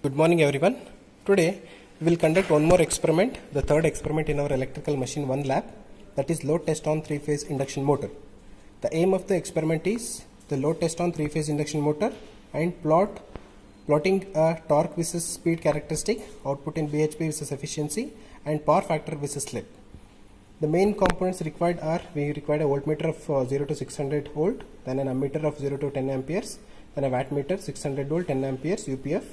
Good morning everyone. Today we will conduct one more experiment, the third experiment in our electrical machine 1 lab, that is load test on 3-phase induction motor. The aim of the experiment is the load test on 3-phase induction motor and plotting a torque versus speed characteristic, output in bhp versus efficiency, and power factor versus slip. The main components required are, we require a voltmeter of 0 to 600 volt, then an ammeter of 0 to 10 amperes, then a wattmeter 600 volt 10 amperes UPF,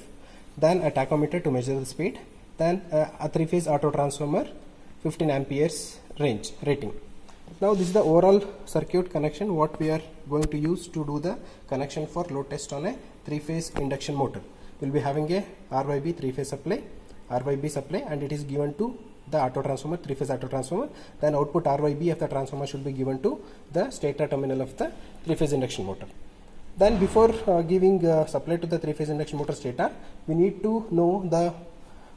then a tachometer to measure the speed, then a 3-phase auto transformer 15 amperes range rating. Now this is the overall circuit connection what we are going to use to do the connection for load test on a 3-phase induction motor. We will be having a RYB 3-phase supply, RYB supply, and it is given to the auto transformer, 3-phase auto transformer. Then output RYB of the transformer should be given to the stator terminal of the 3-phase induction motor. Then before giving supply to the 3-phase induction motor stator, we need to know the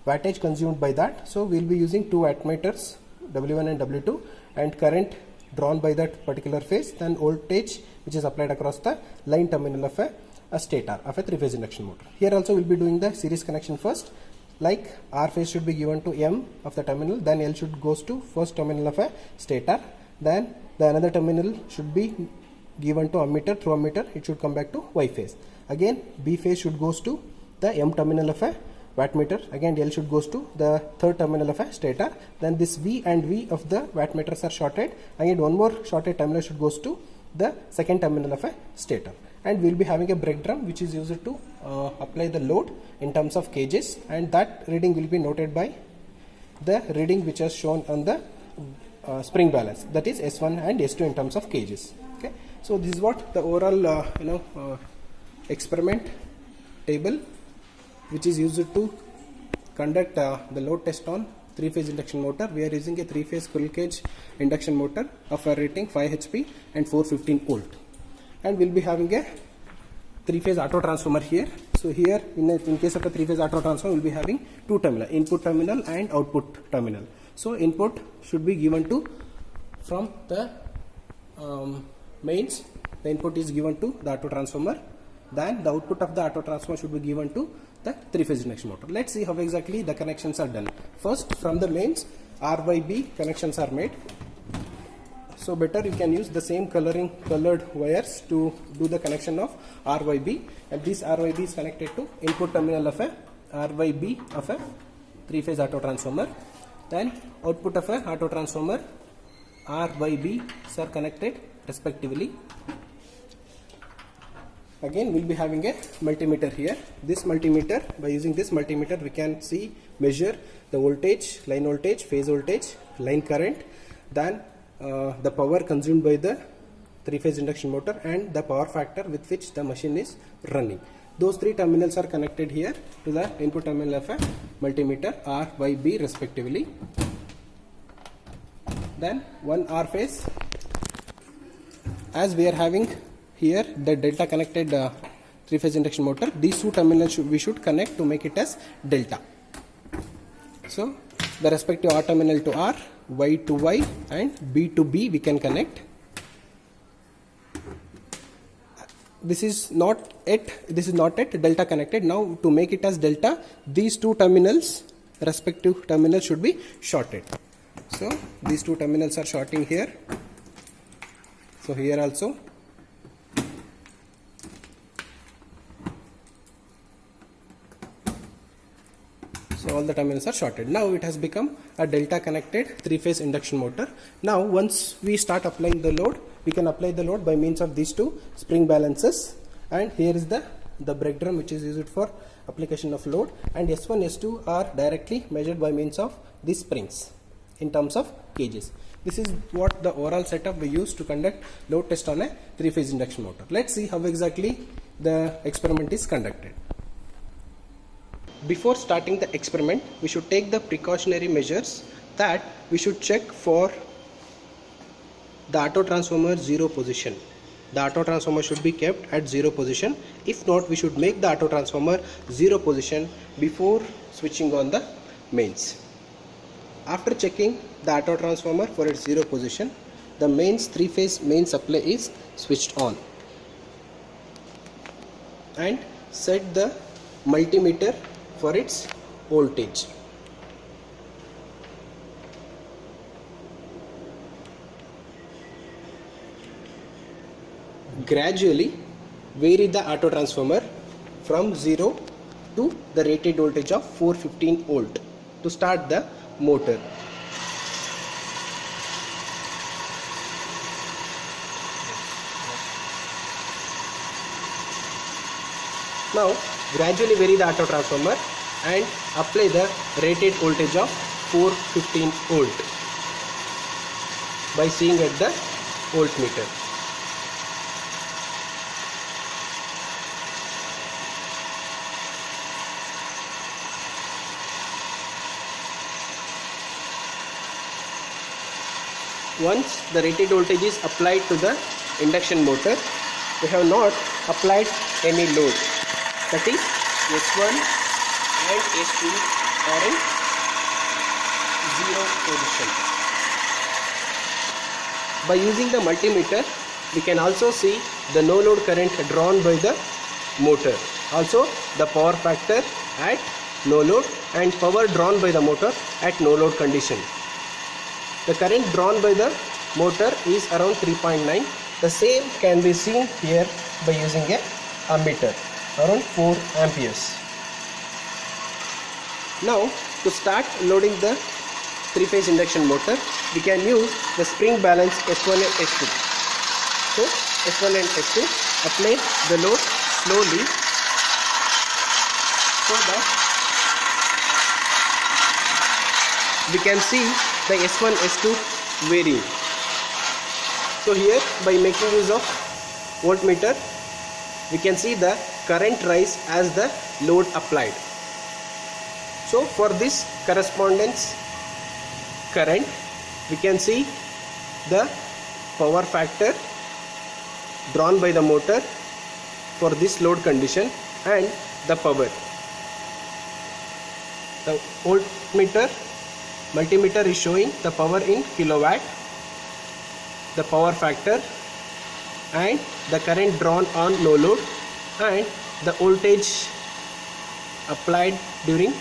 wattage consumed by that. So we will be using two wattmeters, W1 and W2, and current drawn by that particular phase, then voltage which is applied across the line terminal of a stator of a 3-phase induction motor. Here also we will be doing the series connection first, like R phase should be given to M of the terminal, then L should goes to first terminal of a stator, then the another terminal should be given to ammeter, through ammeter it should come back to Y phase. Again B phase should goes to the M terminal of a wattmeter, again L should goes to the third terminal of a stator, then this V and V of the wattmeters are shorted, again one more shorted terminal should goes to the second terminal of a stator, and we will be having a brake drum which is used to apply the load in terms of kgs, and that reading will be noted by the reading which is shown on the spring balance, that is S1 and S2 in terms of kgs. Okay, so this is what the overall experiment table which is used to conduct the load test on 3-phase induction motor. We are using a 3-phase squirrel cage induction motor of a rating 5 HP and 415 volt, and we will be having a 3-phase auto transformer here. So here in case of a 3-phase auto transformer we will be having two terminal, input terminal and output terminal. So input should be given to from the mains, the input is given to the auto transformer, then the output of the auto transformer should be given to the 3-phase induction motor. Let's see how exactly the connections are done. First, from the mains RYB connections are made. So better you can use the same colored wires to do the connection of RYB, and this RYB is connected to input terminal of a RYB of a 3-phase auto transformer. Then output of a auto transformer RYB are connected respectively. Again we will be having a multimeter here. This multimeter, by using this multimeter we can measure the voltage, line voltage, phase voltage, line current, then the power consumed by the 3-phase induction motor, and the power factor with which the machine is running. Those three terminals are connected here to the input terminal of a multimeter RYB respectively. Then one R phase, as we are having here the delta connected 3-phase induction motor, these two terminals we should connect to make it as delta. So the respective R terminal to R, Y to Y, and B to B we can connect. This is not yet delta connected. Now to make it as delta, these two terminals, respective terminals should be shorted. So these two terminals are shorting here. So here also. So all the terminals are shorted. Now it has become a delta connected 3-phase induction motor. Now once we start applying the load, we can apply the load by means of these two spring balances, and here is the brake drum which is used for application of load, and S1, S2 are directly measured by means of these springs in terms of kgs. This is what the overall setup we use to conduct load test on a 3-phase induction motor. Let's see how exactly the experiment is conducted. Before starting the experiment, we should take the precautionary measures that we should check for the auto transformer 0 position. The auto transformer should be kept at 0 position. If not, we should make the auto transformer 0 position before switching on the mains. After checking the auto transformer for its 0 position, the mains 3-phase main supply is switched on, and set the multimeter for its voltage. Gradually vary the auto transformer from 0 to the rated voltage of 415 volt to start the motor. Now gradually vary the auto transformer and apply the rated voltage of 415 volt by seeing at the voltmeter. Once the rated voltage is applied to the induction motor, we have not applied any load, that is S1 and S2 are in zero position. By using the multimeter, we can also see the no load current drawn by the motor, also the power factor at no load and power drawn by the motor at no load condition. The current drawn by the motor is around 3.9. The same can be seen here by using a ammeter, around 4 amperes. Now to start loading the 3-phase induction motor, we can use the spring balance S1 and S2. So S1 and S2, apply the load slowly so that we can see the S1 S2 varying. So here by making use of voltmeter, we can see the current rise as the load applied. So for this correspondence current, we can see the power factor drawn by the motor for this load condition and the power. The multimeter is showing the power in kilowatt, the power factor and the current drawn on no load and the voltage applied during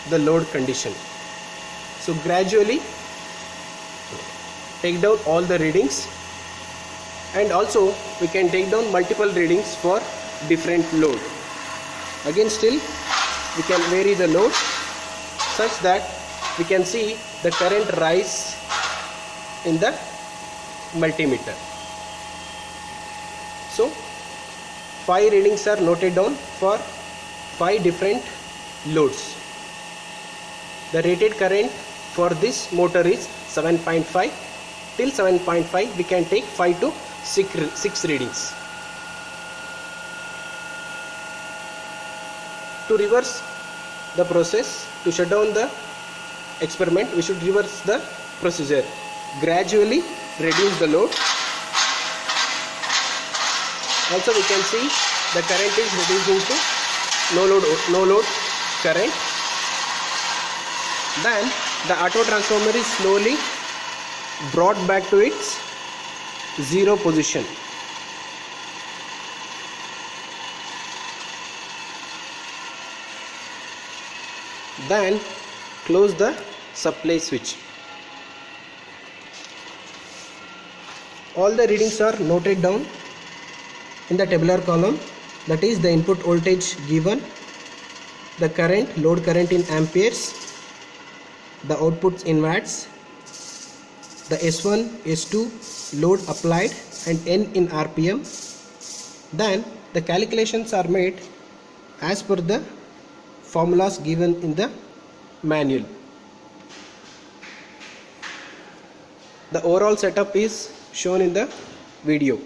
the load condition. So gradually take down all the readings, and also we can take down multiple readings for different load. Again still we can vary the load such that we can see the current rise in the multimeter. So 5 readings are noted down for 5 different loads. The rated current for this motor is 7.5. Till 7.5 we can take 5 to 6 readings. To reverse the process, to shut down the experiment, we should reverse the procedure. Gradually reduce the load. Also we can see the current is reducing to no load current. Then the auto transformer is slowly brought back to its zero position. Then close the supply switch. All the readings are noted down in the tabular column, that is the input voltage given, the current, load current in amperes, the outputs in watts, the S1, S2 load applied and N in RPM. Then the calculations are made as per the formulas given in the manual. The overall setup is shown in the video.